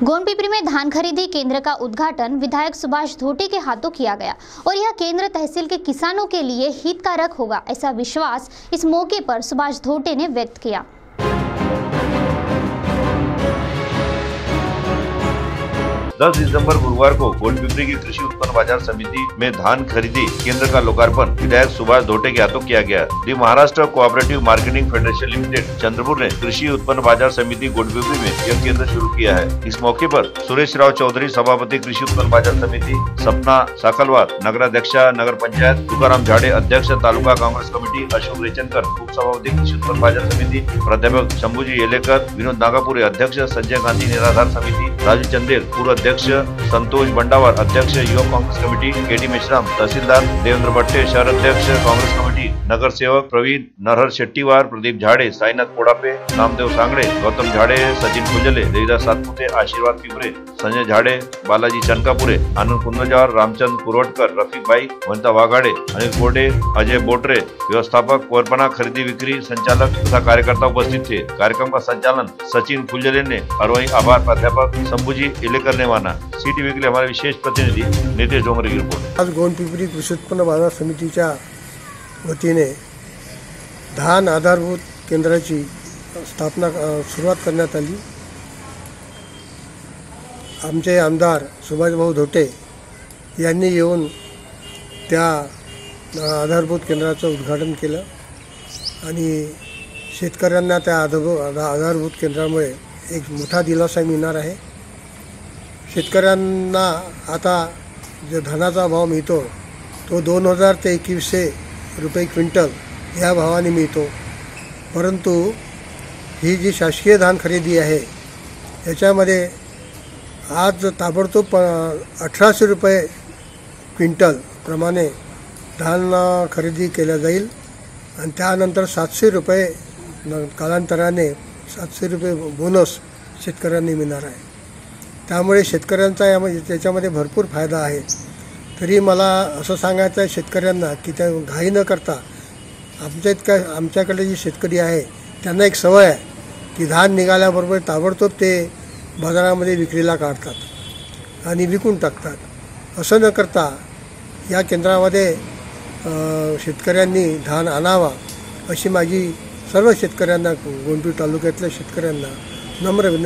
गोंडपिपरी में धान खरीदी केंद्र का उद्घाटन विधायक सुभाष धोटे के हाथों किया गया और यह केंद्र तहसील के किसानों के लिए हितकारक होगा, ऐसा विश्वास इस मौके पर सुभाष धोटे ने व्यक्त किया। 10 दिसंबर गुरुवार को गोंडपिपरी की कृषि उत्पन्न बाजार समिति में धान खरीदी केंद्र का लोकार्पण विधायक सुभाष धोटे के हाथों किया गया। The Maharashtra cooperative marketing federation limited Chandrapur ने कृषि उत्पन्न बाजार समिति गोंडपिपरी में यह केंद्र शुरू किया है। इस मौके पर सुरेश राव चौधरी सभापति कृषि उत्पन्न बाजार समिति, सपना साकलवार नगराध्यक्षा नगर पंचायत, तुकाराम झाड़े अध्यक्ष तालुका कांग्रेस कमेटी, अशोक रेचनकर उप सभापति कृषि उत्पन्न बाजार समिति, प्राध्यापक शंभूजी येलेकर, विनोद नागापुरे अध्यक्ष, संजय गांधी निराधार समिति, राजू चंदेल पूर्व अध्यक्ष, संतोष बंडावर अध्यक्ष युवा कांग्रेस कमेटी, केडी मेश्राम तहसीलदार, देवेंद्र भट्टे शहर अध्यक्ष कांग्रेस कमेटी, नगर सेवक प्रवीण नरहर शेट्टीवार, प्रदीप झाड़े, साईनाथ पोड़ापे, नामदेव सांगड़े, गौतम झाड़े, सचिन कुंजले, देवीदास सातपुते, आशीर्वाद पिपरे, संजय झाड़े, बालाजी चनकापुरे, आनंद कुंदजार, रामचंद पुरोटकर, रफीक भाई, वनिता वाघाड़े, अनिल बोडे, अजय बोटरे, व्यवस्थापक कोरपना खरीदी बिक्री संचालक तथा कार्यकर्ता उपस्थित थे। कार्यक्रम का संचालन सचिन कुंजले ने और वहीं आभार प्राध्यापक शंभूजी येलेकर ने माना। सीटीवी के लिए हमारे विशेष प्रतिनिधि नितेश डोंगरे की रिपोर्ट। आज गोंडपिपरी कृषी उत्पन्न बाजार समितीच्या वतीने धान आधारभूत केंद्राची स्थापना सुरुवात करण्यात आली। आमचे आमदार सुभाषभाऊ धोटे यांनी येऊन त्या आधारभूत केंद्राचं उद्घाटन केलं आणि शेतकऱ्यांना त्या आधारभूत केंद्रामुळे एक मोठा दिलासा मिळणार आहे। शेतकऱ्यांना आता जो धानाचा भाव मिळतो तो 2000 ते 2100 रुपये क्विंटल या भावाने मिळतो, परंतु ही जी शासकीय धान खरेदी आहे याच्यामध्ये आज ताबडतोब 1800 रुपये क्विंटल प्रमाणे धान खरेदी केल्या जाईल आणि त्यानंतर 700 रुपये कालांतराने 700 रुपये बोनस शेतकऱ्यांनी मिळणार आहे। त्यामुळे शेतकऱ्यांचा त्याच्यामध्ये भरपूर फायदा आहे। तरी मला असं सांगायचं आहे शेतकऱ्यांना की त्या घाई न करता आमच्याकडे जे शेतकरी आहे त्यांना एक सवय आहे की धान निघाल्याबरोबर ताबडतोब ते बाजारामध्ये विक्रीला काढतात आणि विकून टाकतात। असं न करता या केंद्रामध्ये शेतकऱ्यांनी धान आणावा अशी माझी सर्व शेतकऱ्यांना, गोंडपिपरी तालुक्यातल्या शेतकऱ्यांना नम्र विनंती।